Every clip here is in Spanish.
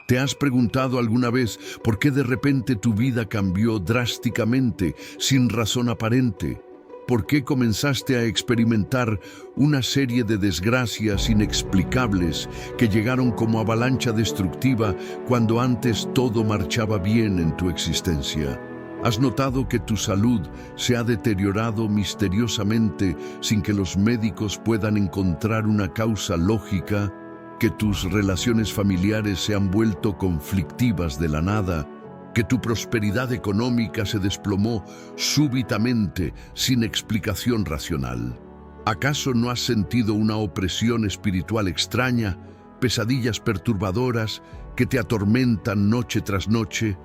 ¿Te has preguntado alguna vez por qué de repente tu vida cambió drásticamente, sin razón aparente? ¿Por qué comenzaste a experimentar una serie de desgracias inexplicables que llegaron como avalancha destructiva cuando antes todo marchaba bien en tu existencia? ¿Has notado que tu salud se ha deteriorado misteriosamente sin que los médicos puedan encontrar una causa lógica? ¿Que tus relaciones familiares se han vuelto conflictivas de la nada? ¿Que tu prosperidad económica se desplomó súbitamente sin explicación racional? ¿Acaso no has sentido una opresión espiritual extraña, pesadillas perturbadoras que te atormentan noche tras noche?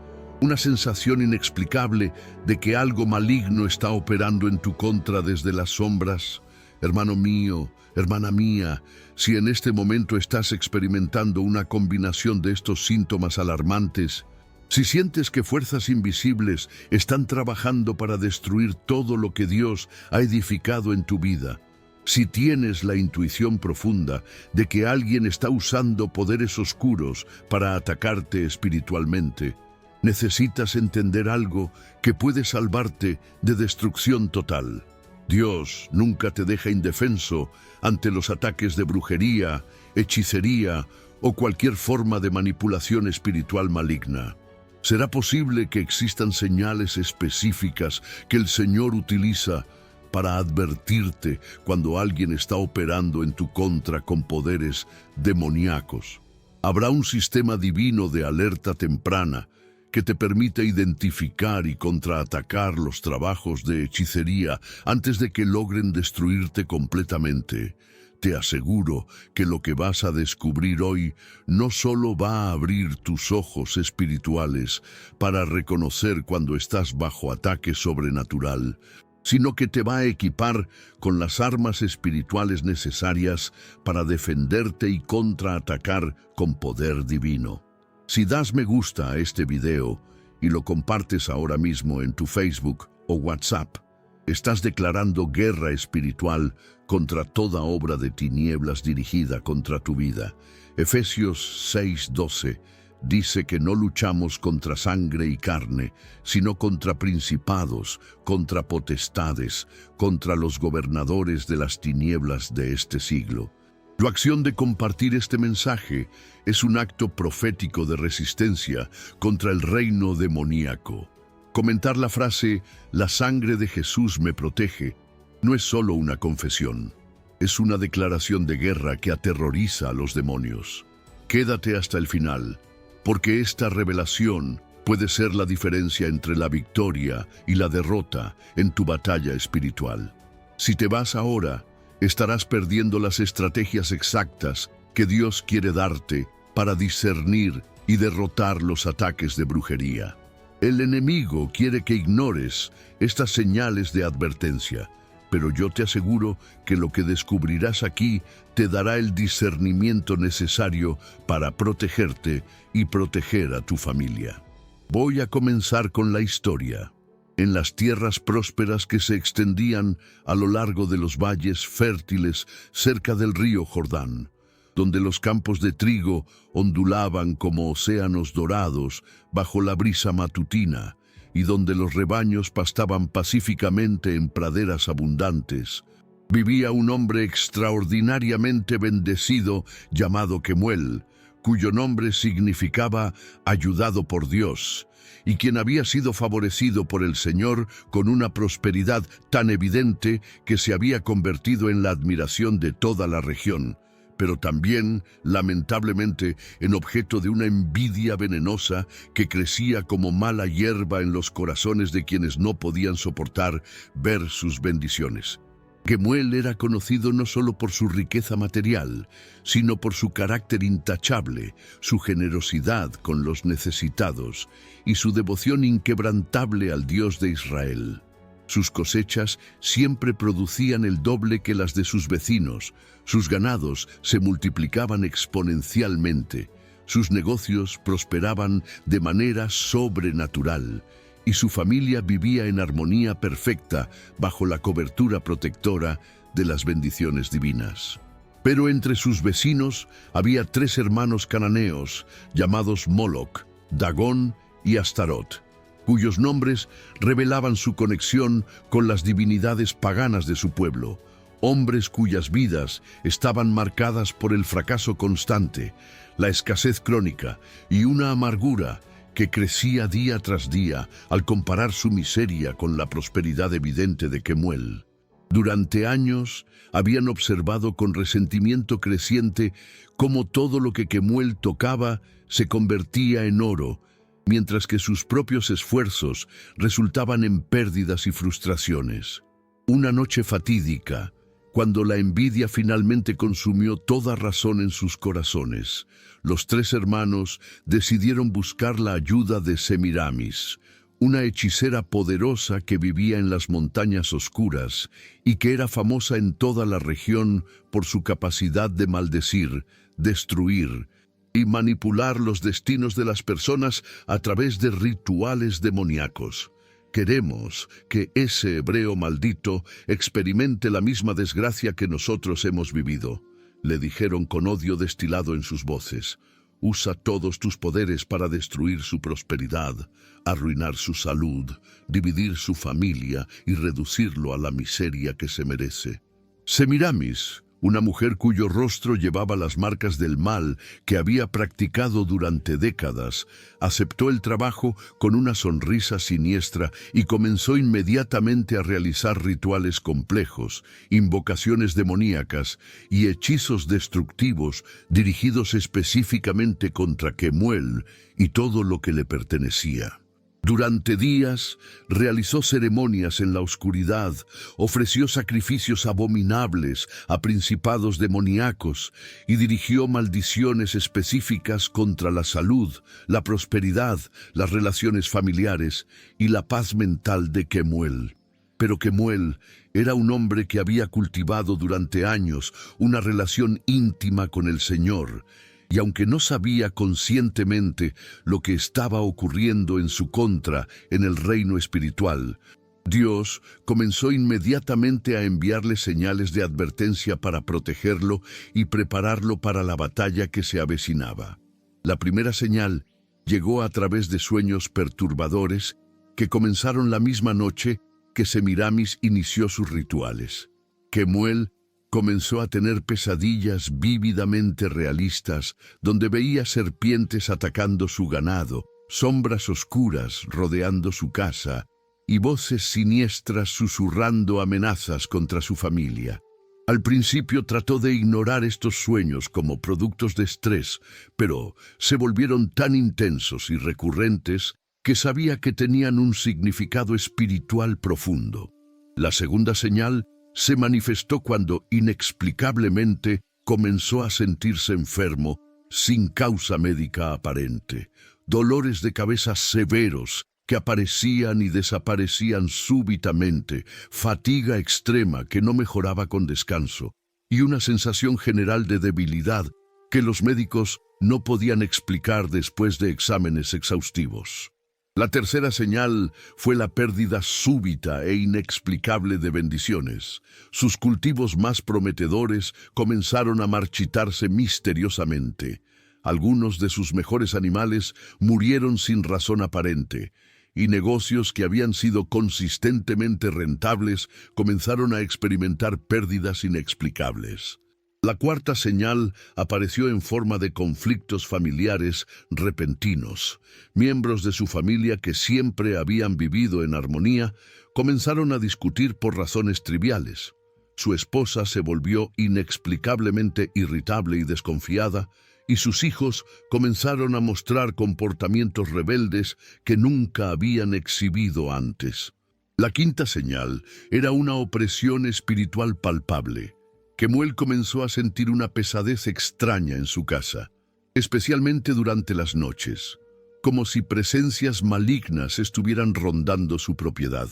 Una sensación inexplicable de que algo maligno está operando en tu contra desde las sombras. Hermano mío, hermana mía, si en este momento estás experimentando una combinación de estos síntomas alarmantes, si sientes que fuerzas invisibles están trabajando para destruir todo lo que Dios ha edificado en tu vida, si tienes la intuición profunda de que alguien está usando poderes oscuros para atacarte espiritualmente, necesitas entender algo que puede salvarte de destrucción total. Dios nunca te deja indefenso ante los ataques de brujería, hechicería o cualquier forma de manipulación espiritual maligna. ¿Será posible que existan señales específicas que el Señor utiliza para advertirte cuando alguien está operando en tu contra con poderes demoníacos? ¿Habrá un sistema divino de alerta temprana que te permite identificar y contraatacar los trabajos de hechicería antes de que logren destruirte completamente? Te aseguro que lo que vas a descubrir hoy no solo va a abrir tus ojos espirituales para reconocer cuando estás bajo ataque sobrenatural, sino que te va a equipar con las armas espirituales necesarias para defenderte y contraatacar con poder divino. Si das me gusta a este video y lo compartes ahora mismo en tu Facebook o WhatsApp, estás declarando guerra espiritual contra toda obra de tinieblas dirigida contra tu vida. Efesios 6:12 dice que no luchamos contra sangre y carne, sino contra principados, contra potestades, contra los gobernadores de las tinieblas de este siglo. Tu acción de compartir este mensaje es un acto profético de resistencia contra el reino demoníaco. Comentar la frase «La sangre de Jesús me protege» no es solo una confesión, es una declaración de guerra que aterroriza a los demonios. Quédate hasta el final, porque esta revelación puede ser la diferencia entre la victoria y la derrota en tu batalla espiritual. Si te vas ahora, estarás perdiendo las estrategias exactas que Dios quiere darte para discernir y derrotar los ataques de brujería. El enemigo quiere que ignores estas señales de advertencia, pero yo te aseguro que lo que descubrirás aquí te dará el discernimiento necesario para protegerte y proteger a tu familia. Voy a comenzar con la historia. En las tierras prósperas que se extendían a lo largo de los valles fértiles cerca del río Jordán, donde los campos de trigo ondulaban como océanos dorados bajo la brisa matutina y donde los rebaños pastaban pacíficamente en praderas abundantes, vivía un hombre extraordinariamente bendecido llamado Kemuel, cuyo nombre significaba ayudado por Dios, y quien había sido favorecido por el Señor con una prosperidad tan evidente que se había convertido en la admiración de toda la región, pero también, lamentablemente, en objeto de una envidia venenosa que crecía como mala hierba en los corazones de quienes no podían soportar ver sus bendiciones. Kemuel era conocido no solo por su riqueza material, sino por su carácter intachable, su generosidad con los necesitados y su devoción inquebrantable al Dios de Israel. Sus cosechas siempre producían el doble que las de sus vecinos, sus ganados se multiplicaban exponencialmente, sus negocios prosperaban de manera sobrenatural, y su familia vivía en armonía perfecta bajo la cobertura protectora de las bendiciones divinas. Pero entre sus vecinos había 3 hermanos cananeos llamados Moloc, Dagón y Astarot, cuyos nombres revelaban su conexión con las divinidades paganas de su pueblo, hombres cuyas vidas estaban marcadas por el fracaso constante, la escasez crónica y una amargura que crecía día tras día al comparar su miseria con la prosperidad evidente de Kemuel. Durante años habían observado con resentimiento creciente cómo todo lo que Kemuel tocaba se convertía en oro, mientras que sus propios esfuerzos resultaban en pérdidas y frustraciones. Una noche fatídica, cuando la envidia finalmente consumió toda razón en sus corazones, los 3 hermanos decidieron buscar la ayuda de Semiramis, una hechicera poderosa que vivía en las montañas oscuras y que era famosa en toda la región por su capacidad de maldecir, destruir y manipular los destinos de las personas a través de rituales demoníacos. Queremos que ese hebreo maldito experimente la misma desgracia que nosotros hemos vivido, le dijeron con odio destilado en sus voces. Usa todos tus poderes para destruir su prosperidad, arruinar su salud, dividir su familia y reducirlo a la miseria que se merece. Semiramis, una mujer cuyo rostro llevaba las marcas del mal que había practicado durante décadas, aceptó el trabajo con una sonrisa siniestra y comenzó inmediatamente a realizar rituales complejos, invocaciones demoníacas y hechizos destructivos dirigidos específicamente contra Kemuel y todo lo que le pertenecía. Durante días realizó ceremonias en la oscuridad, ofreció sacrificios abominables a principados demoníacos y dirigió maldiciones específicas contra la salud, la prosperidad, las relaciones familiares y la paz mental de Kemuel. Pero Kemuel era un hombre que había cultivado durante años una relación íntima con el Señor, y aunque no sabía conscientemente lo que estaba ocurriendo en su contra en el reino espiritual, Dios comenzó inmediatamente a enviarle señales de advertencia para protegerlo y prepararlo para la batalla que se avecinaba. La primera señal llegó a través de sueños perturbadores que comenzaron la misma noche que Semiramis inició sus rituales. Kemuel comenzó a tener pesadillas vívidamente realistas, donde veía serpientes atacando su ganado, sombras oscuras rodeando su casa y voces siniestras susurrando amenazas contra su familia. Al principio trató de ignorar estos sueños como productos de estrés, pero se volvieron tan intensos y recurrentes que sabía que tenían un significado espiritual profundo. La segunda señal se manifestó cuando inexplicablemente comenzó a sentirse enfermo sin causa médica aparente. Dolores de cabeza severos que aparecían y desaparecían súbitamente, fatiga extrema que no mejoraba con descanso y una sensación general de debilidad que los médicos no podían explicar después de exámenes exhaustivos. La tercera señal fue la pérdida súbita e inexplicable de bendiciones. Sus cultivos más prometedores comenzaron a marchitarse misteriosamente. Algunos de sus mejores animales murieron sin razón aparente, y negocios que habían sido consistentemente rentables comenzaron a experimentar pérdidas inexplicables. La cuarta señal apareció en forma de conflictos familiares repentinos. Miembros de su familia que siempre habían vivido en armonía comenzaron a discutir por razones triviales. Su esposa se volvió inexplicablemente irritable y desconfiada, y sus hijos comenzaron a mostrar comportamientos rebeldes que nunca habían exhibido antes. La quinta señal era una opresión espiritual palpable. Kemuel comenzó a sentir una pesadez extraña en su casa, especialmente durante las noches, como si presencias malignas estuvieran rondando su propiedad,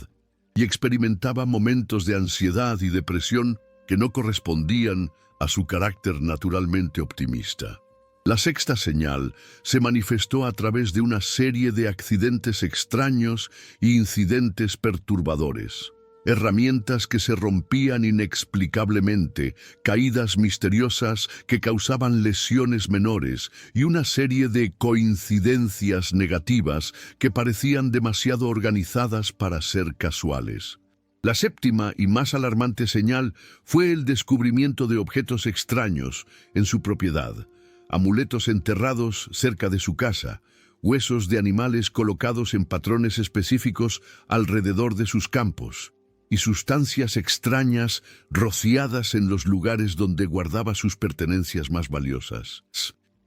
y experimentaba momentos de ansiedad y depresión que no correspondían a su carácter naturalmente optimista. La sexta señal se manifestó a través de una serie de accidentes extraños e incidentes perturbadores. Herramientas que se rompían inexplicablemente, caídas misteriosas que causaban lesiones menores y una serie de coincidencias negativas que parecían demasiado organizadas para ser casuales. La séptima y más alarmante señal fue el descubrimiento de objetos extraños en su propiedad, amuletos enterrados cerca de su casa, huesos de animales colocados en patrones específicos alrededor de sus campos, y sustancias extrañas rociadas en los lugares donde guardaba sus pertenencias más valiosas.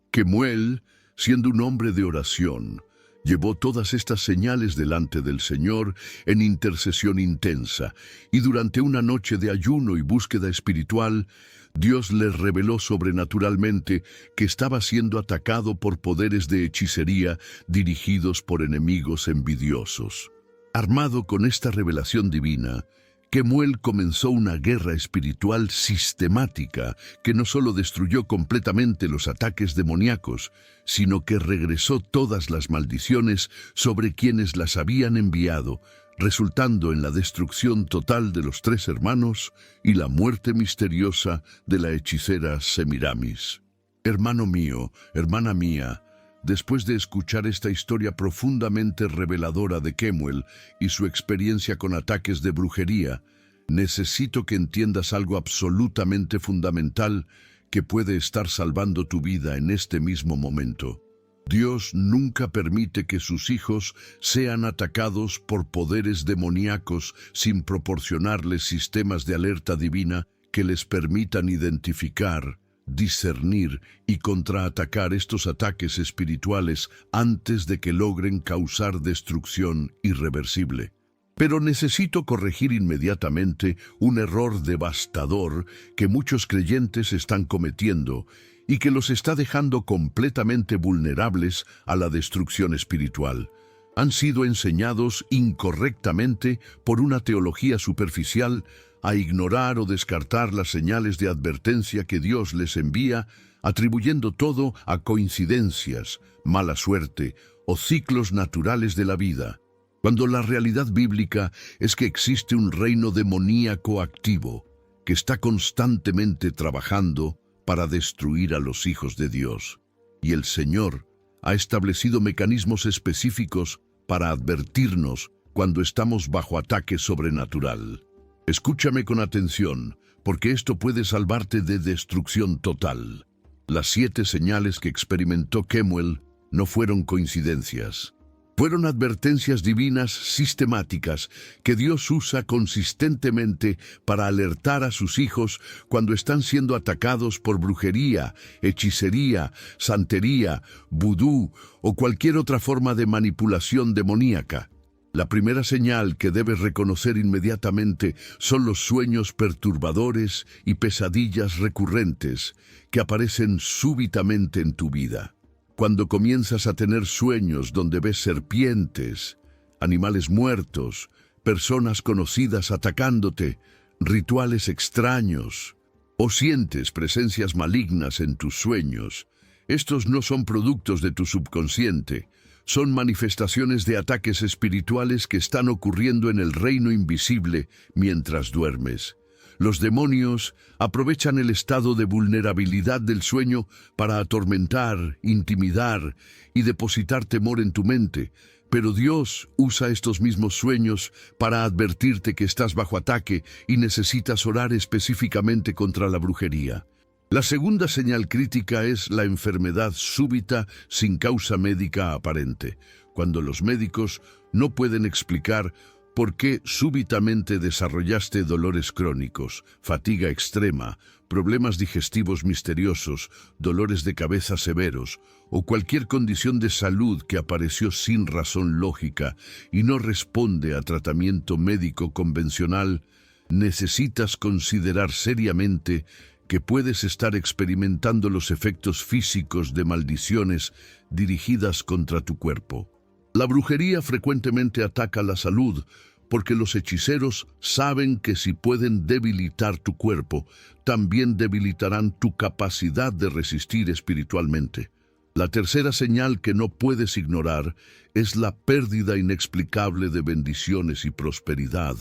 Kemuel, siendo un hombre de oración, llevó todas estas señales delante del Señor en intercesión intensa, y durante una noche de ayuno y búsqueda espiritual, Dios le reveló sobrenaturalmente que estaba siendo atacado por poderes de hechicería dirigidos por enemigos envidiosos. Armado con esta revelación divina, Kemuel comenzó una guerra espiritual sistemática que no solo destruyó completamente los ataques demoníacos, sino que regresó todas las maldiciones sobre quienes las habían enviado, resultando en la destrucción total de los 3 hermanos y la muerte misteriosa de la hechicera Semiramis. Hermano mío, hermana mía, después de escuchar esta historia profundamente reveladora de Kemuel y su experiencia con ataques de brujería, necesito que entiendas algo absolutamente fundamental que puede estar salvando tu vida en este mismo momento. Dios nunca permite que sus hijos sean atacados por poderes demoníacos sin proporcionarles sistemas de alerta divina que les permitan identificar, discernir y contraatacar estos ataques espirituales antes de que logren causar destrucción irreversible. Pero necesito corregir inmediatamente un error devastador que muchos creyentes están cometiendo y que los está dejando completamente vulnerables a la destrucción espiritual. Han sido enseñados incorrectamente por una teología superficial a ignorar o descartar las señales de advertencia que Dios les envía, atribuyendo todo a coincidencias, mala suerte o ciclos naturales de la vida, cuando la realidad bíblica es que existe un reino demoníaco activo que está constantemente trabajando para destruir a los hijos de Dios. Y el Señor ha establecido mecanismos específicos para advertirnos cuando estamos bajo ataque sobrenatural. Escúchame con atención, porque esto puede salvarte de destrucción total. Las 7 señales que experimentó Kemuel no fueron coincidencias. Fueron advertencias divinas sistemáticas que Dios usa consistentemente para alertar a sus hijos cuando están siendo atacados por brujería, hechicería, santería, vudú o cualquier otra forma de manipulación demoníaca. La primera señal que debes reconocer inmediatamente son los sueños perturbadores y pesadillas recurrentes que aparecen súbitamente en tu vida. Cuando comienzas a tener sueños donde ves serpientes, animales muertos, personas conocidas atacándote, rituales extraños, o sientes presencias malignas en tus sueños, estos no son productos de tu subconsciente, son manifestaciones de ataques espirituales que están ocurriendo en el reino invisible mientras duermes. Los demonios aprovechan el estado de vulnerabilidad del sueño para atormentar, intimidar y depositar temor en tu mente, pero Dios usa estos mismos sueños para advertirte que estás bajo ataque y necesitas orar específicamente contra la brujería. La segunda señal crítica es la enfermedad súbita sin causa médica aparente, cuando los médicos no pueden explicar ¿por qué súbitamente desarrollaste dolores crónicos, fatiga extrema, problemas digestivos misteriosos, dolores de cabeza severos o cualquier condición de salud que apareció sin razón lógica y no responde a tratamiento médico convencional? Necesitas considerar seriamente que puedes estar experimentando los efectos físicos de maldiciones dirigidas contra tu cuerpo. La brujería frecuentemente ataca la salud porque los hechiceros saben que si pueden debilitar tu cuerpo, también debilitarán tu capacidad de resistir espiritualmente. La tercera señal que no puedes ignorar es la pérdida inexplicable de bendiciones y prosperidad,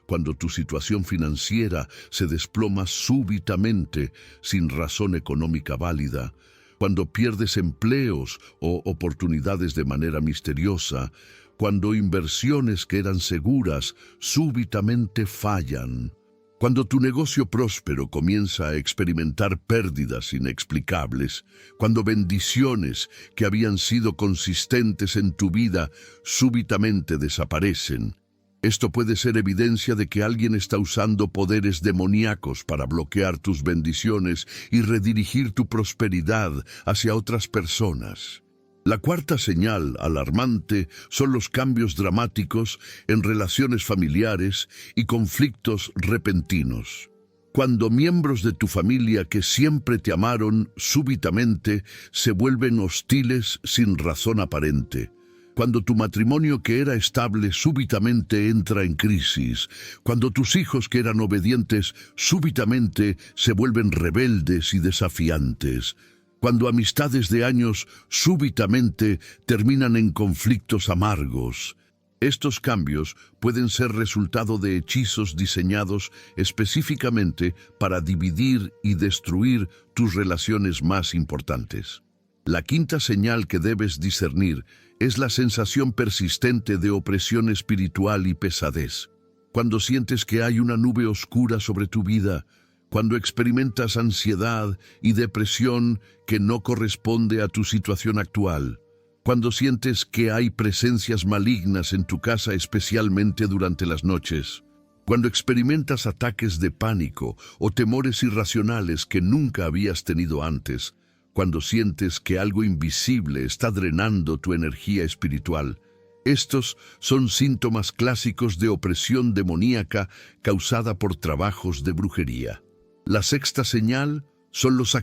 cuando tu situación financiera se desploma súbitamente sin razón económica válida, cuando pierdes empleos o oportunidades de manera misteriosa, cuando inversiones que eran seguras súbitamente fallan, cuando tu negocio próspero comienza a experimentar pérdidas inexplicables, cuando bendiciones que habían sido consistentes en tu vida súbitamente desaparecen. Esto puede ser evidencia de que alguien está usando poderes demoníacos para bloquear tus bendiciones y redirigir tu prosperidad hacia otras personas. La cuarta señal alarmante son los cambios dramáticos en relaciones familiares y conflictos repentinos. Cuando miembros de tu familia que siempre te amaron súbitamente se vuelven hostiles sin razón aparente. Cuando tu matrimonio que era estable súbitamente entra en crisis, cuando tus hijos que eran obedientes súbitamente se vuelven rebeldes y desafiantes, cuando amistades de años súbitamente terminan en conflictos amargos. Estos cambios pueden ser resultado de hechizos diseñados específicamente para dividir y destruir tus relaciones más importantes. La quinta señal que debes discernir es la sensación persistente de opresión espiritual y pesadez. Cuando sientes que hay una nube oscura sobre tu vida, cuando experimentas ansiedad y depresión que no corresponde a tu situación actual, cuando sientes que hay presencias malignas en tu casa especialmente durante las noches, cuando experimentas ataques de pánico o temores irracionales que nunca habías tenido antes, cuando sientes que algo invisible está drenando tu energía espiritual. Estos son síntomas clásicos de opresión demoníaca causada por trabajos de brujería. La sexta señal son los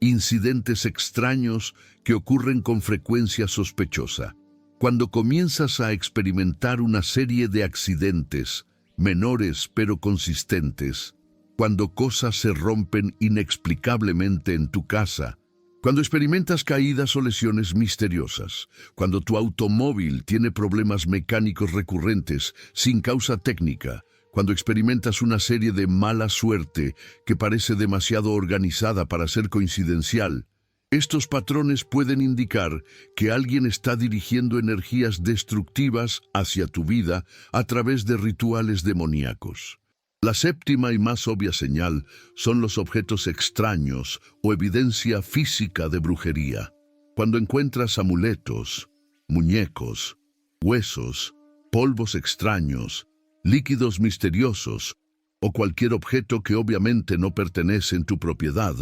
incidentes extraños que ocurren con frecuencia sospechosa. Cuando comienzas a experimentar una serie de accidentes, menores pero consistentes, cuando cosas se rompen inexplicablemente en tu casa, cuando experimentas caídas o lesiones misteriosas, cuando tu automóvil tiene problemas mecánicos recurrentes sin causa técnica, cuando experimentas una serie de mala suerte que parece demasiado organizada para ser coincidencial, estos patrones pueden indicar que alguien está dirigiendo energías destructivas hacia tu vida a través de rituales demoníacos. La séptima y más obvia señal son los objetos extraños o evidencia física de brujería. Cuando encuentras amuletos, muñecos, huesos, polvos extraños, líquidos misteriosos o cualquier objeto que obviamente no pertenece en tu propiedad,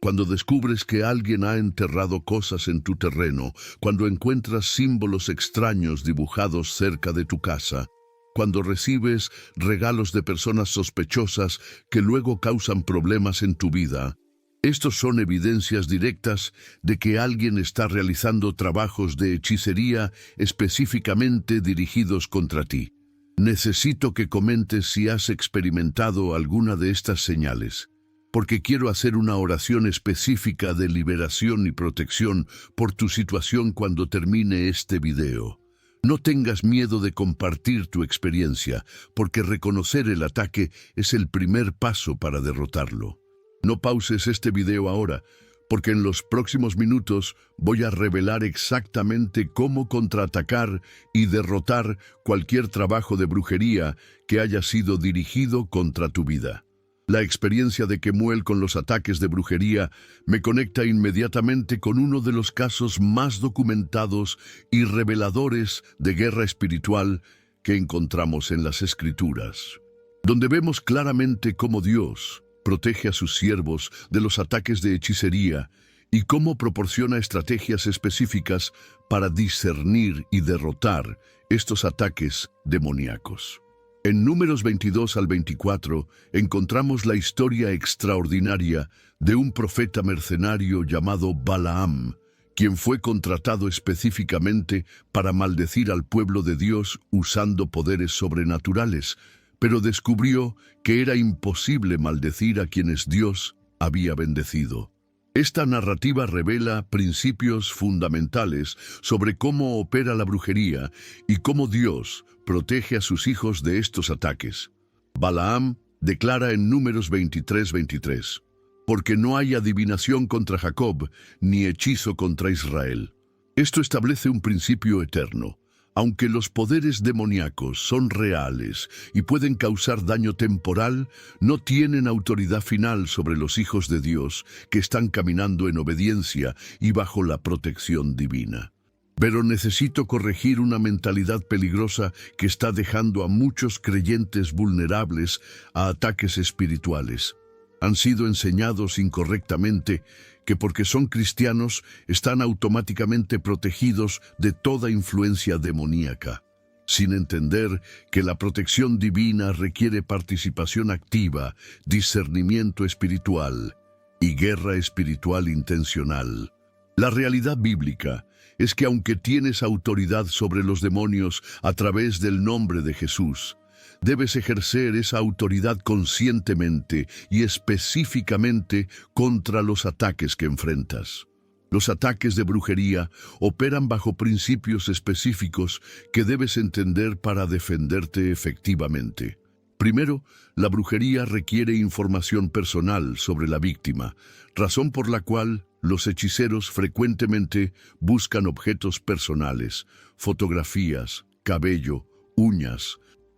cuando descubres que alguien ha enterrado cosas en tu terreno, cuando encuentras símbolos extraños dibujados cerca de tu casa, cuando recibes regalos de personas sospechosas que luego causan problemas en tu vida. Estos son evidencias directas de que alguien está realizando trabajos de hechicería específicamente dirigidos contra ti. Necesito que comentes si has experimentado alguna de estas señales, porque quiero hacer una oración específica de liberación y protección por tu situación cuando termine este video. No tengas miedo de compartir tu experiencia, porque reconocer el ataque es el primer paso para derrotarlo. No pauses este video ahora, porque en los próximos minutos voy a revelar exactamente cómo contraatacar y derrotar cualquier trabajo de brujería que haya sido dirigido contra tu vida. La experiencia de Kemuel con los ataques de brujería me conecta inmediatamente con uno de los casos más documentados y reveladores de guerra espiritual que encontramos en las Escrituras, donde vemos claramente cómo Dios protege a sus siervos de los ataques de hechicería y cómo proporciona estrategias específicas para discernir y derrotar estos ataques demoníacos. En Números 22 al 24 encontramos la historia extraordinaria de un profeta mercenario llamado Balaam, quien fue contratado específicamente para maldecir al pueblo de Dios usando poderes sobrenaturales, pero descubrió que era imposible maldecir a quienes Dios había bendecido. Esta narrativa revela principios fundamentales sobre cómo opera la brujería y cómo Dios protege a sus hijos de estos ataques. Balaam declara en Números 23:23, porque no hay adivinación contra Jacob, ni hechizo contra Israel. Esto establece un principio eterno. Aunque los poderes demoníacos son reales y pueden causar daño temporal, no tienen autoridad final sobre los hijos de Dios que están caminando en obediencia y bajo la protección divina. Pero necesito corregir una mentalidad peligrosa que está dejando a muchos creyentes vulnerables a ataques espirituales. Han sido enseñados incorrectamente que porque son cristianos están automáticamente protegidos de toda influencia demoníaca, sin entender que la protección divina requiere participación activa, discernimiento espiritual y guerra espiritual intencional. La realidad bíblica es que aunque tienes autoridad sobre los demonios a través del nombre de Jesús, debes ejercer esa autoridad conscientemente y específicamente contra los ataques que enfrentas. Los ataques de brujería operan bajo principios específicos que debes entender para defenderte efectivamente. Primero, la brujería requiere información personal sobre la víctima, razón por la cual los hechiceros frecuentemente buscan objetos personales, fotografías, cabello, uñas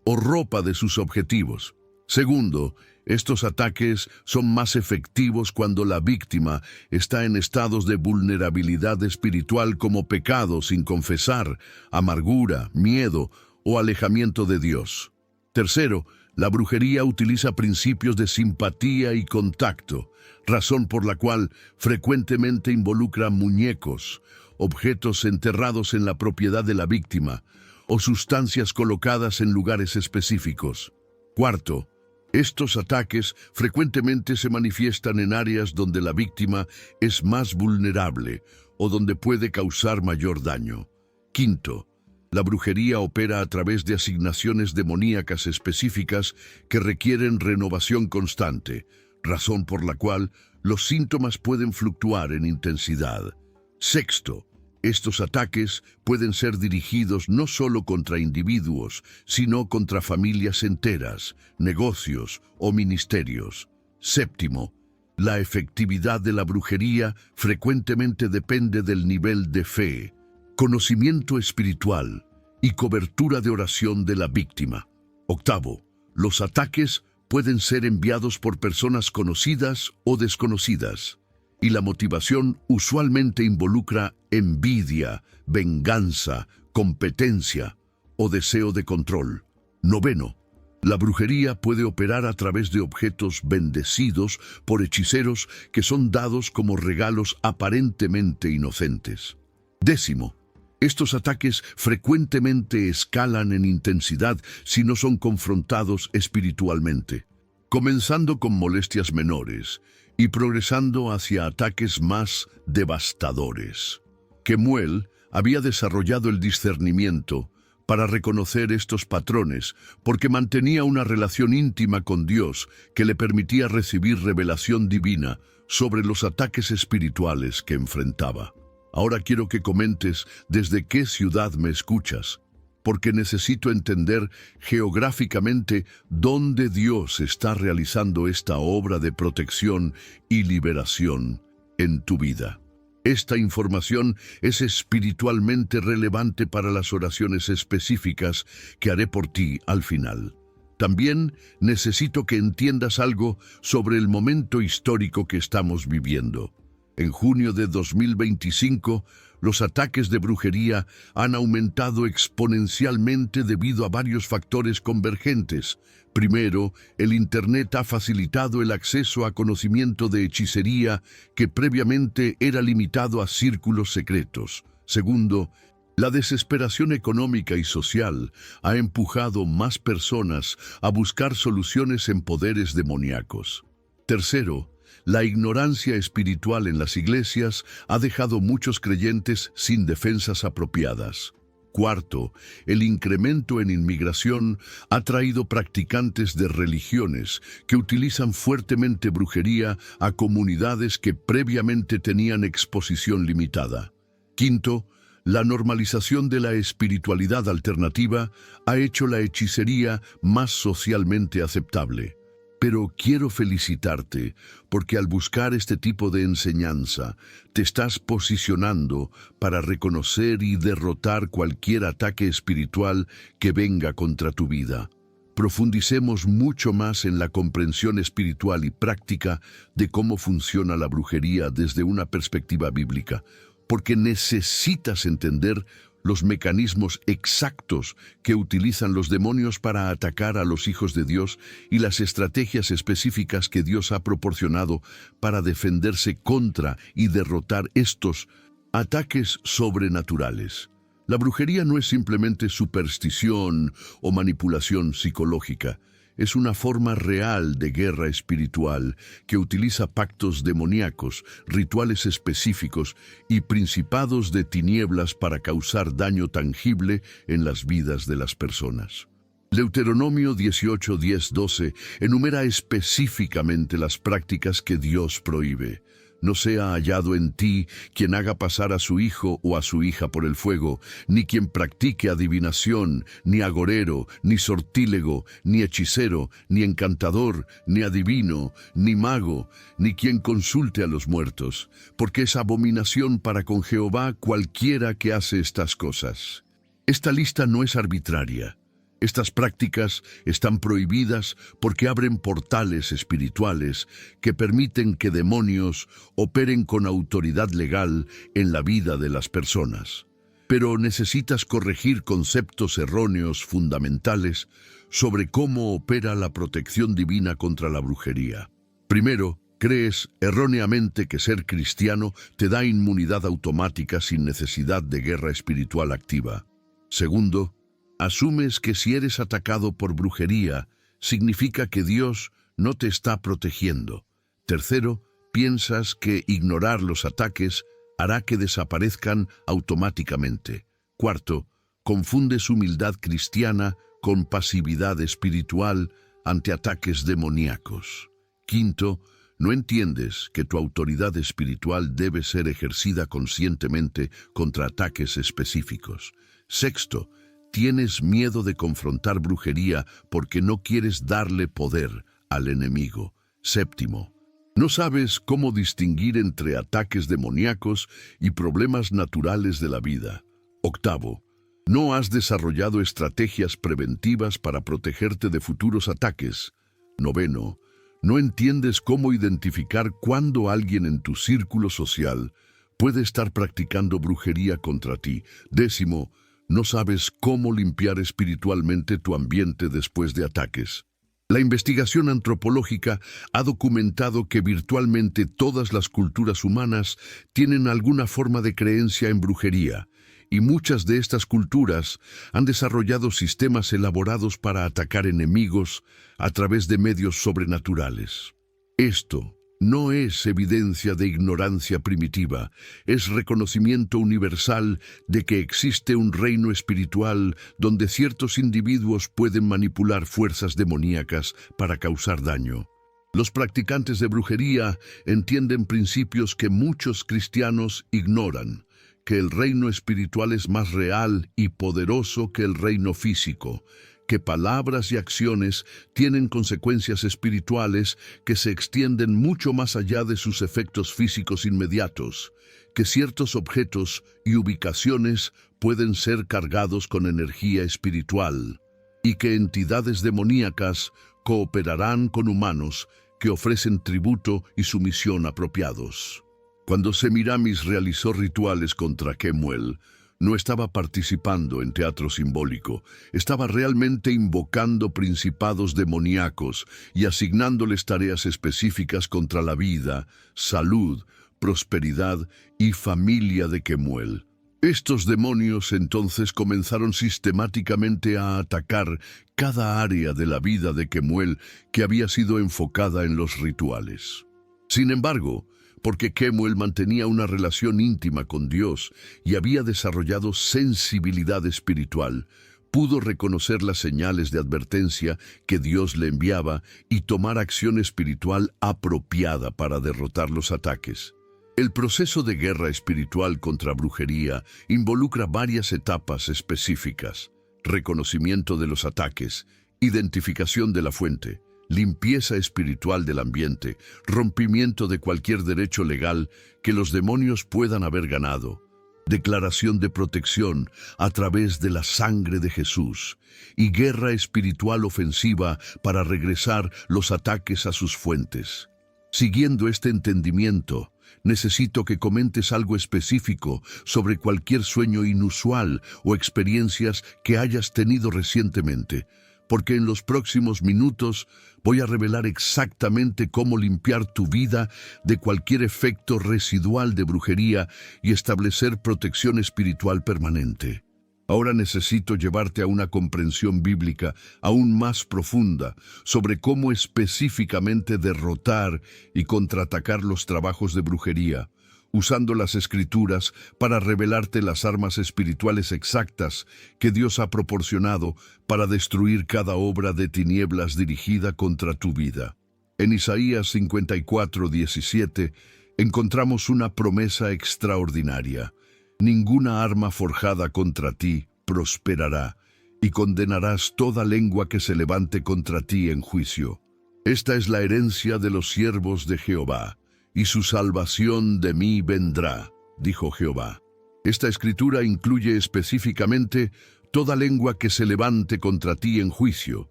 o ropa de sus objetivos. Segundo, estos ataques son más efectivos cuando la víctima está en estados de vulnerabilidad espiritual como pecado sin confesar, amargura, miedo o alejamiento de Dios. Tercero, la brujería utiliza principios de simpatía y contacto, razón por la cual frecuentemente involucra muñecos, objetos enterrados en la propiedad de la víctima, o sustancias colocadas en lugares específicos. Cuarto, estos ataques frecuentemente se manifiestan en áreas donde la víctima es más vulnerable o donde puede causar mayor daño. Quinto, la brujería opera a través de asignaciones demoníacas específicas que requieren renovación constante, razón por la cual los síntomas pueden fluctuar en intensidad. Sexto, estos ataques pueden ser dirigidos no solo contra individuos, sino contra familias enteras, negocios o ministerios. Séptimo, la efectividad de la brujería frecuentemente depende del nivel de fe, conocimiento espiritual y cobertura de oración de la víctima. Octavo, los ataques pueden ser enviados por personas conocidas o desconocidas, y la motivación usualmente involucra envidia, venganza, competencia o deseo de control. Noveno, la brujería puede operar a través de objetos bendecidos por hechiceros que son dados como regalos aparentemente inocentes. Décimo, estos ataques frecuentemente escalan en intensidad si no son confrontados espiritualmente, comenzando con molestias menores y progresando hacia ataques más devastadores. Kemuel había desarrollado el discernimiento para reconocer estos patrones porque mantenía una relación íntima con Dios que le permitía recibir revelación divina sobre los ataques espirituales que enfrentaba. Ahora quiero que comentes desde qué ciudad me escuchas, porque necesito entender geográficamente dónde Dios está realizando esta obra de protección y liberación en tu vida. Esta información es espiritualmente relevante para las oraciones específicas que haré por ti al final. También necesito que entiendas algo sobre el momento histórico que estamos viviendo. En junio de 2025, los ataques de brujería han aumentado exponencialmente debido a varios factores convergentes. Primero, el Internet ha facilitado el acceso a conocimiento de hechicería que previamente era limitado a círculos secretos. Segundo, la desesperación económica y social ha empujado más personas a buscar soluciones en poderes demoníacos. Tercero, la ignorancia espiritual en las iglesias ha dejado muchos creyentes sin defensas apropiadas. Cuarto, el incremento en inmigración ha traído practicantes de religiones que utilizan fuertemente brujería a comunidades que previamente tenían exposición limitada. Quinto, la normalización de la espiritualidad alternativa ha hecho la hechicería más socialmente aceptable. Pero quiero felicitarte porque al buscar este tipo de enseñanza, te estás posicionando para reconocer y derrotar cualquier ataque espiritual que venga contra tu vida. Profundicemos mucho más en la comprensión espiritual y práctica de cómo funciona la brujería desde una perspectiva bíblica, porque necesitas entender los mecanismos exactos que utilizan los demonios para atacar a los hijos de Dios y las estrategias específicas que Dios ha proporcionado para defenderse contra y derrotar estos ataques sobrenaturales. La brujería no es simplemente superstición o manipulación psicológica. Es una forma real de guerra espiritual que utiliza pactos demoníacos, rituales específicos y principados de tinieblas para causar daño tangible en las vidas de las personas. Deuteronomio 18, 10, 12 enumera específicamente las prácticas que Dios prohíbe. No sea hallado en ti quien haga pasar a su hijo o a su hija por el fuego, ni quien practique adivinación, ni agorero, ni sortílego, ni hechicero, ni encantador, ni adivino, ni mago, ni quien consulte a los muertos, porque es abominación para con Jehová cualquiera que hace estas cosas. Esta lista no es arbitraria. Estas prácticas están prohibidas porque abren portales espirituales que permiten que demonios operen con autoridad legal en la vida de las personas. Pero necesitas corregir conceptos erróneos fundamentales sobre cómo opera la protección divina contra la brujería. Primero, crees erróneamente que ser cristiano te da inmunidad automática sin necesidad de guerra espiritual activa. Segundo, asumes que si eres atacado por brujería, significa que Dios no te está protegiendo. Tercero, piensas que ignorar los ataques hará que desaparezcan automáticamente. Cuarto, confundes humildad cristiana con pasividad espiritual ante ataques demoníacos. Quinto, no entiendes que tu autoridad espiritual debe ser ejercida conscientemente contra ataques específicos. Sexto, tienes miedo de confrontar brujería porque no quieres darle poder al enemigo. Séptimo, no sabes cómo distinguir entre ataques demoníacos y problemas naturales de la vida. Octavo, no has desarrollado estrategias preventivas para protegerte de futuros ataques. Noveno, no entiendes cómo identificar cuándo alguien en tu círculo social puede estar practicando brujería contra ti. Décimo, no sabes cómo limpiar espiritualmente tu ambiente después de ataques. La investigación antropológica ha documentado que virtualmente todas las culturas humanas tienen alguna forma de creencia en brujería, y muchas de estas culturas han desarrollado sistemas elaborados para atacar enemigos a través de medios sobrenaturales. Esto no es evidencia de ignorancia primitiva, es reconocimiento universal de que existe un reino espiritual donde ciertos individuos pueden manipular fuerzas demoníacas para causar daño. Los practicantes de brujería entienden principios que muchos cristianos ignoran, que el reino espiritual es más real y poderoso que el reino físico, que palabras y acciones tienen consecuencias espirituales que se extienden mucho más allá de sus efectos físicos inmediatos, que ciertos objetos y ubicaciones pueden ser cargados con energía espiritual, y que entidades demoníacas cooperarán con humanos que ofrecen tributo y sumisión apropiados. Cuando Semiramis realizó rituales contra Kemuel, no estaba participando en teatro simbólico, estaba realmente invocando principados demoníacos y asignándoles tareas específicas contra la vida, salud, prosperidad y familia de Kemuel. Estos demonios entonces comenzaron sistemáticamente a atacar cada área de la vida de Kemuel que había sido enfocada en los rituales. Sin embargo, porque Kemuel mantenía una relación íntima con Dios y había desarrollado sensibilidad espiritual. Pudo reconocer las señales de advertencia que Dios le enviaba y tomar acción espiritual apropiada para derrotar los ataques. El proceso de guerra espiritual contra brujería involucra varias etapas específicas: reconocimiento de los ataques, identificación de la fuente, limpieza espiritual del ambiente, rompimiento de cualquier derecho legal que los demonios puedan haber ganado, declaración de protección a través de la sangre de Jesús y guerra espiritual ofensiva para regresar los ataques a sus fuentes. Siguiendo este entendimiento, necesito que comentes algo específico sobre cualquier sueño inusual o experiencias que hayas tenido recientemente, porque en los próximos minutos voy a revelar exactamente cómo limpiar tu vida de cualquier efecto residual de brujería y establecer protección espiritual permanente. Ahora necesito llevarte a una comprensión bíblica aún más profunda sobre cómo específicamente derrotar y contraatacar los trabajos de brujería, usando las Escrituras para revelarte las armas espirituales exactas que Dios ha proporcionado para destruir cada obra de tinieblas dirigida contra tu vida. En Isaías 54:17 encontramos una promesa extraordinaria: ninguna arma forjada contra ti prosperará, y condenarás toda lengua que se levante contra ti en juicio. Esta es la herencia de los siervos de Jehová, y su salvación de mí vendrá, dijo Jehová. Esta escritura incluye específicamente toda lengua que se levante contra ti en juicio,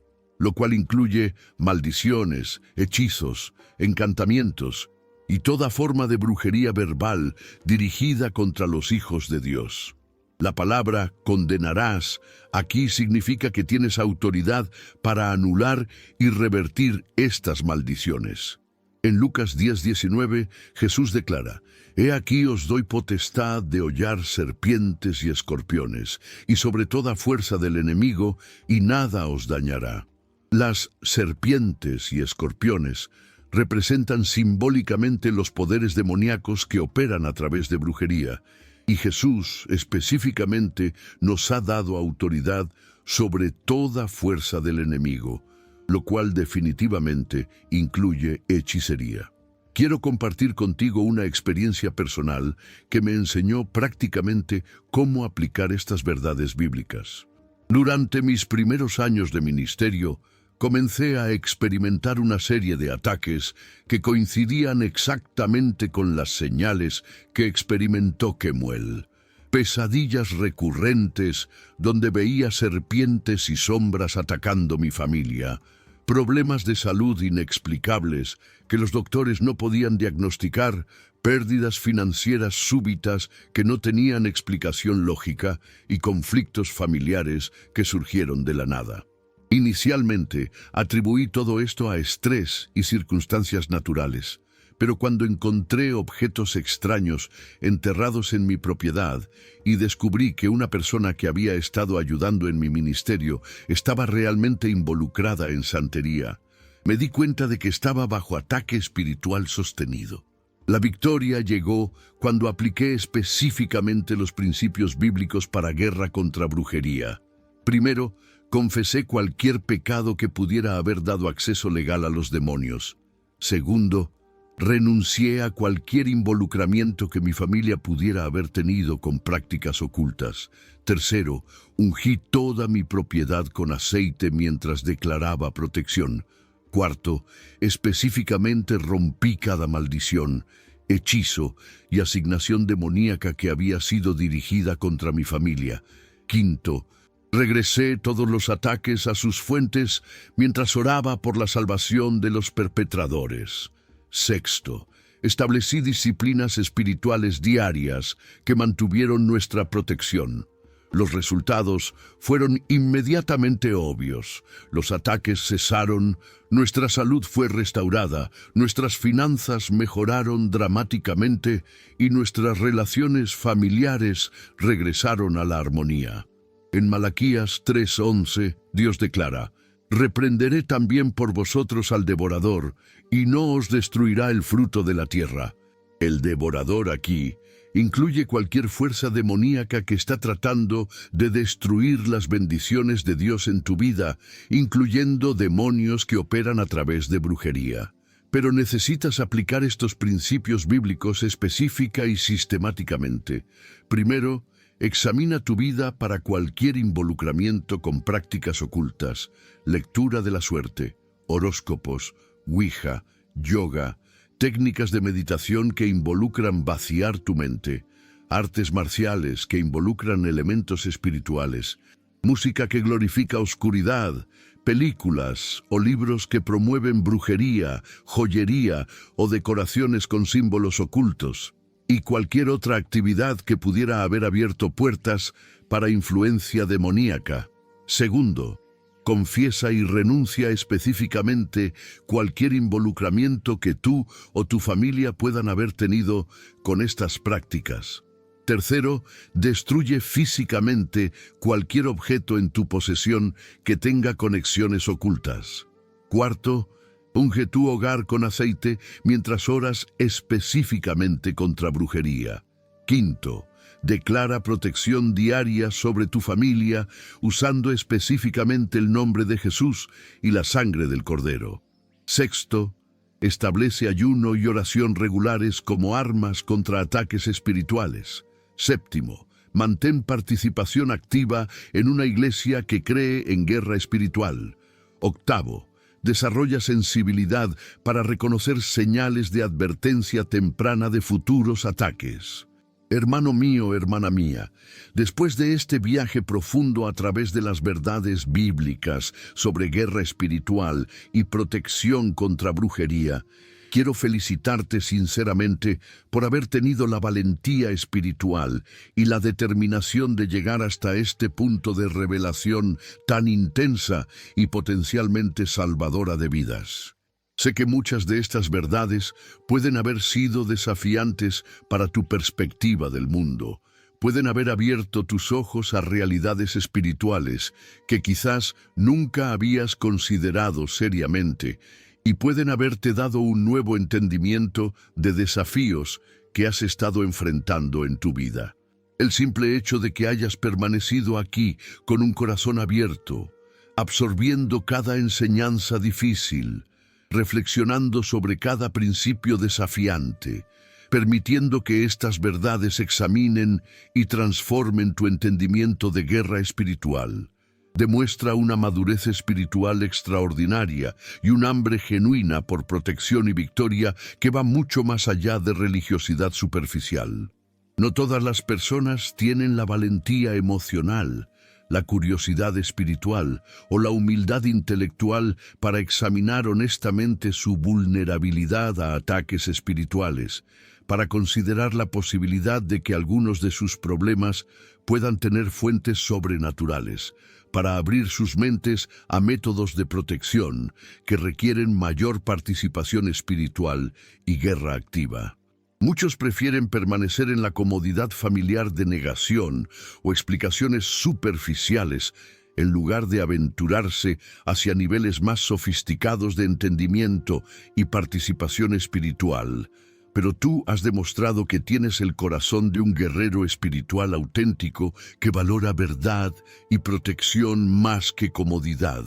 lo cual incluye maldiciones, hechizos, encantamientos y toda forma de brujería verbal dirigida contra los hijos de Dios. La palabra condenarás aquí significa que tienes autoridad para anular y revertir estas maldiciones. En Lucas 10:19, Jesús declara: «He aquí os doy potestad de hollar serpientes y escorpiones, y sobre toda fuerza del enemigo, y nada os dañará». Las serpientes y escorpiones representan simbólicamente los poderes demoníacos que operan a través de brujería, y Jesús específicamente nos ha dado autoridad sobre toda fuerza del enemigo, lo cual definitivamente incluye hechicería. Quiero compartir contigo una experiencia personal que me enseñó prácticamente cómo aplicar estas verdades bíblicas. Durante mis primeros años de ministerio, comencé a experimentar una serie de ataques que coincidían exactamente con las señales que experimentó Kemuel. Pesadillas recurrentes donde veía serpientes y sombras atacando mi familia, problemas de salud inexplicables que los doctores no podían diagnosticar, pérdidas financieras súbitas que no tenían explicación lógica y conflictos familiares que surgieron de la nada. Inicialmente, atribuí todo esto a estrés y circunstancias naturales, pero cuando encontré objetos extraños enterrados en mi propiedad y descubrí que una persona que había estado ayudando en mi ministerio estaba realmente involucrada en santería, me di cuenta de que estaba bajo ataque espiritual sostenido. La victoria llegó cuando apliqué específicamente los principios bíblicos para guerra contra brujería. Primero, confesé cualquier pecado que pudiera haber dado acceso legal a los demonios. Segundo, renuncié a cualquier involucramiento que mi familia pudiera haber tenido con prácticas ocultas. Tercero, ungí toda mi propiedad con aceite mientras declaraba protección. Cuarto, específicamente rompí cada maldición, hechizo y asignación demoníaca que había sido dirigida contra mi familia. Quinto, regresé todos los ataques a sus fuentes mientras oraba por la salvación de los perpetradores. Sexto, establecí disciplinas espirituales diarias que mantuvieron nuestra protección. Los resultados fueron inmediatamente obvios. Los ataques cesaron, nuestra salud fue restaurada, nuestras finanzas mejoraron dramáticamente y nuestras relaciones familiares regresaron a la armonía. En Malaquías 3:11, Dios declara: «Reprenderé también por vosotros al devorador, y no os destruirá el fruto de la tierra». El devorador aquí incluye cualquier fuerza demoníaca que está tratando de destruir las bendiciones de Dios en tu vida, incluyendo demonios que operan a través de brujería. Pero necesitas aplicar estos principios bíblicos específica y sistemáticamente. Primero, examina tu vida para cualquier involucramiento con prácticas ocultas, lectura de la suerte, horóscopos, ouija, yoga, técnicas de meditación que involucran vaciar tu mente, artes marciales que involucran elementos espirituales, música que glorifica oscuridad, películas o libros que promueven brujería, joyería o decoraciones con símbolos ocultos, y cualquier otra actividad que pudiera haber abierto puertas para influencia demoníaca. Segundo, confiesa y renuncia específicamente cualquier involucramiento que tú o tu familia puedan haber tenido con estas prácticas. Tercero, destruye físicamente cualquier objeto en tu posesión que tenga conexiones ocultas. Cuarto, unge tu hogar con aceite mientras oras específicamente contra brujería. Quinto, declara protección diaria sobre tu familia usando específicamente el nombre de Jesús y la sangre del Cordero. Sexto, establece ayuno y oración regulares como armas contra ataques espirituales. Séptimo, mantén participación activa en una iglesia que cree en guerra espiritual. Octavo, desarrolla sensibilidad para reconocer señales de advertencia temprana de futuros ataques. Hermano mío, hermana mía, después de este viaje profundo a través de las verdades bíblicas sobre guerra espiritual y protección contra brujería, quiero felicitarte sinceramente por haber tenido la valentía espiritual y la determinación de llegar hasta este punto de revelación tan intensa y potencialmente salvadora de vidas. Sé que muchas de estas verdades pueden haber sido desafiantes para tu perspectiva del mundo. Pueden haber abierto tus ojos a realidades espirituales que quizás nunca habías considerado seriamente, y pueden haberte dado un nuevo entendimiento de desafíos que has estado enfrentando en tu vida. El simple hecho de que hayas permanecido aquí con un corazón abierto, absorbiendo cada enseñanza difícil, reflexionando sobre cada principio desafiante, permitiendo que estas verdades examinen y transformen tu entendimiento de guerra espiritual, demuestra una madurez espiritual extraordinaria y un hambre genuina por protección y victoria que va mucho más allá de religiosidad superficial. No todas las personas tienen la valentía emocional, la curiosidad espiritual o la humildad intelectual para examinar honestamente su vulnerabilidad a ataques espirituales, para considerar la posibilidad de que algunos de sus problemas puedan tener fuentes sobrenaturales, para abrir sus mentes a métodos de protección que requieren mayor participación espiritual y guerra activa. Muchos prefieren permanecer en la comodidad familiar de negación o explicaciones superficiales en lugar de aventurarse hacia niveles más sofisticados de entendimiento y participación espiritual. Pero tú has demostrado que tienes el corazón de un guerrero espiritual auténtico que valora verdad y protección más que comodidad.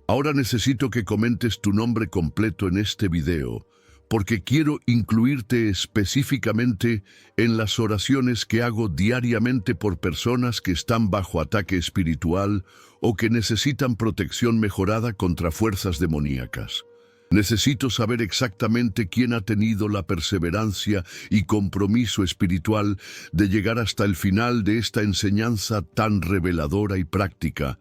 Ahora necesito que comentes tu nombre completo en este video, porque quiero incluirte específicamente en las oraciones que hago diariamente por personas que están bajo ataque espiritual o que necesitan protección mejorada contra fuerzas demoníacas. Necesito saber exactamente quién ha tenido la perseverancia y compromiso espiritual de llegar hasta el final de esta enseñanza tan reveladora y práctica,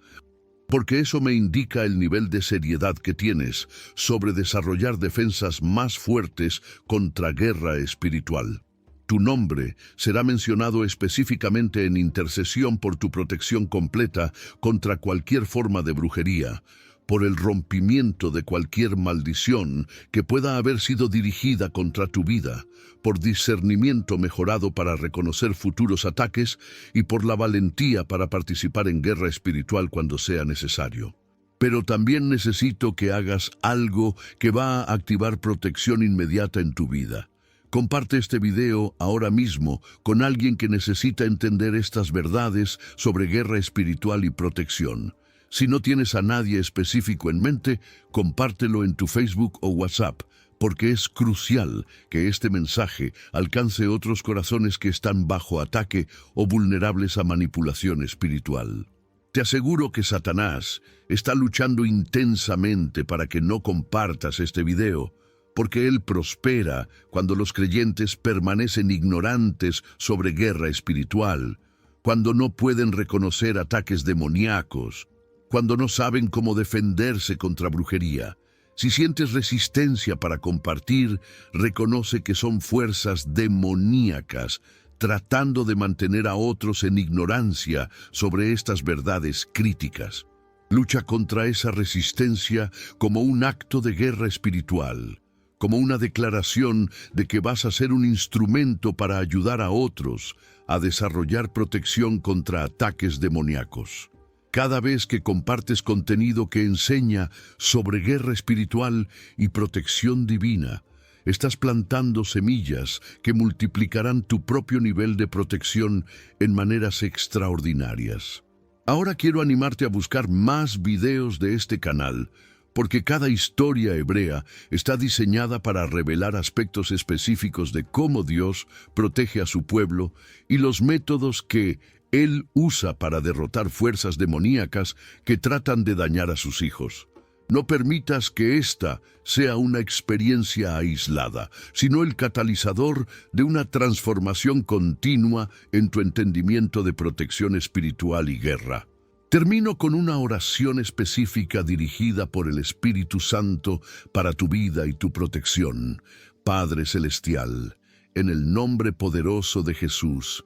porque eso me indica el nivel de seriedad que tienes sobre desarrollar defensas más fuertes contra guerra espiritual. Tu nombre será mencionado específicamente en intercesión por tu protección completa contra cualquier forma de brujería, por el rompimiento de cualquier maldición que pueda haber sido dirigida contra tu vida, por discernimiento mejorado para reconocer futuros ataques y por la valentía para participar en guerra espiritual cuando sea necesario. Pero también necesito que hagas algo que va a activar protección inmediata en tu vida. Comparte este video ahora mismo con alguien que necesita entender estas verdades sobre guerra espiritual y protección. Si no tienes a nadie específico en mente, compártelo en tu Facebook o WhatsApp, porque es crucial que este mensaje alcance otros corazones que están bajo ataque o vulnerables a manipulación espiritual. Te aseguro que Satanás está luchando intensamente para que no compartas este video, porque él prospera cuando los creyentes permanecen ignorantes sobre guerra espiritual, cuando no pueden reconocer ataques demoníacos, cuando no saben cómo defenderse contra brujería. Si sientes resistencia para compartir, reconoce que son fuerzas demoníacas tratando de mantener a otros en ignorancia sobre estas verdades críticas. Lucha contra esa resistencia como un acto de guerra espiritual, como una declaración de que vas a ser un instrumento para ayudar a otros a desarrollar protección contra ataques demoníacos. Cada vez que compartes contenido que enseña sobre guerra espiritual y protección divina, estás plantando semillas que multiplicarán tu propio nivel de protección en maneras extraordinarias. Ahora quiero animarte a buscar más videos de este canal, porque cada historia hebrea está diseñada para revelar aspectos específicos de cómo Dios protege a su pueblo y los métodos que Él usa para derrotar fuerzas demoníacas que tratan de dañar a sus hijos. No permitas que esta sea una experiencia aislada, sino el catalizador de una transformación continua en tu entendimiento de protección espiritual y guerra. Termino con una oración específica dirigida por el Espíritu Santo para tu vida y tu protección. Padre Celestial, en el nombre poderoso de Jesús,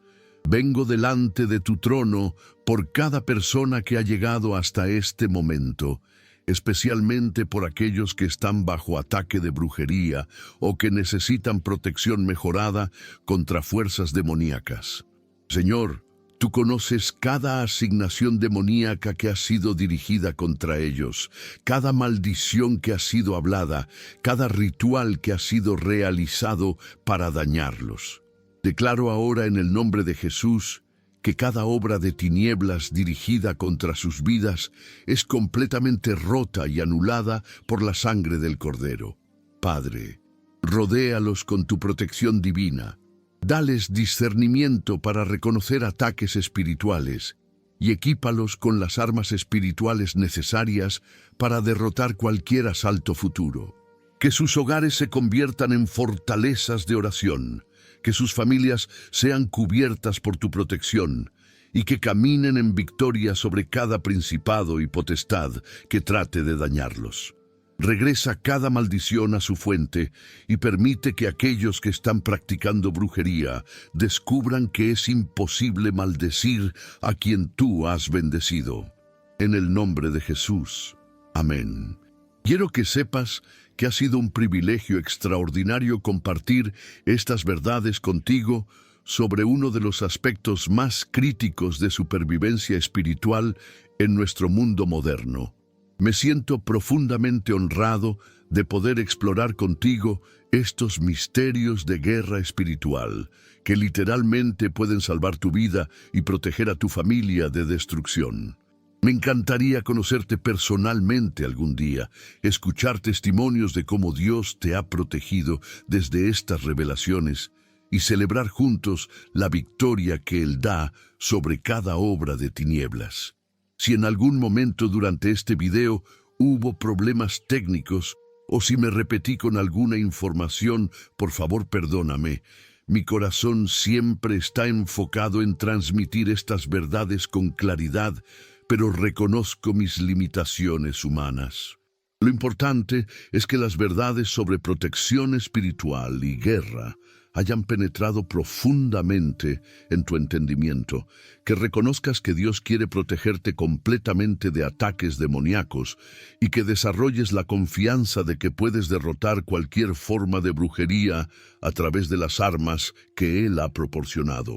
vengo delante de tu trono por cada persona que ha llegado hasta este momento, especialmente por aquellos que están bajo ataque de brujería o que necesitan protección mejorada contra fuerzas demoníacas. Señor, tú conoces cada asignación demoníaca que ha sido dirigida contra ellos, cada maldición que ha sido hablada, cada ritual que ha sido realizado para dañarlos. Declaro ahora en el nombre de Jesús que cada obra de tinieblas dirigida contra sus vidas es completamente rota y anulada por la sangre del Cordero. Padre, rodéalos con tu protección divina. Dales discernimiento para reconocer ataques espirituales y equípalos con las armas espirituales necesarias para derrotar cualquier asalto futuro. Que sus hogares se conviertan en fortalezas de oración, que sus familias sean cubiertas por tu protección y que caminen en victoria sobre cada principado y potestad que trate de dañarlos. Regresa cada maldición a su fuente y permite que aquellos que están practicando brujería descubran que es imposible maldecir a quien tú has bendecido. En el nombre de Jesús. Amén. Quiero que sepas que ha sido un privilegio extraordinario compartir estas verdades contigo sobre uno de los aspectos más críticos de supervivencia espiritual en nuestro mundo moderno. Me siento profundamente honrado de poder explorar contigo estos misterios de guerra espiritual, que literalmente pueden salvar tu vida y proteger a tu familia de destrucción. Me encantaría conocerte personalmente algún día, escuchar testimonios de cómo Dios te ha protegido desde estas revelaciones y celebrar juntos la victoria que Él da sobre cada obra de tinieblas. Si en algún momento durante este video hubo problemas técnicos o si me repetí con alguna información, por favor perdóname. Mi corazón siempre está enfocado en transmitir estas verdades con claridad, pero reconozco mis limitaciones humanas. Lo importante es que las verdades sobre protección espiritual y guerra hayan penetrado profundamente en tu entendimiento, que reconozcas que Dios quiere protegerte completamente de ataques demoníacos y que desarrolles la confianza de que puedes derrotar cualquier forma de brujería a través de las armas que Él ha proporcionado.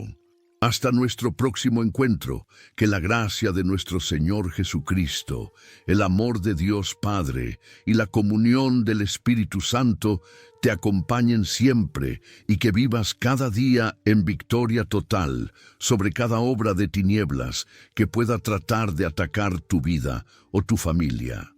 Hasta nuestro próximo encuentro, que la gracia de nuestro Señor Jesucristo, el amor de Dios Padre y la comunión del Espíritu Santo te acompañen siempre y que vivas cada día en victoria total sobre cada obra de tinieblas que pueda tratar de atacar tu vida o tu familia.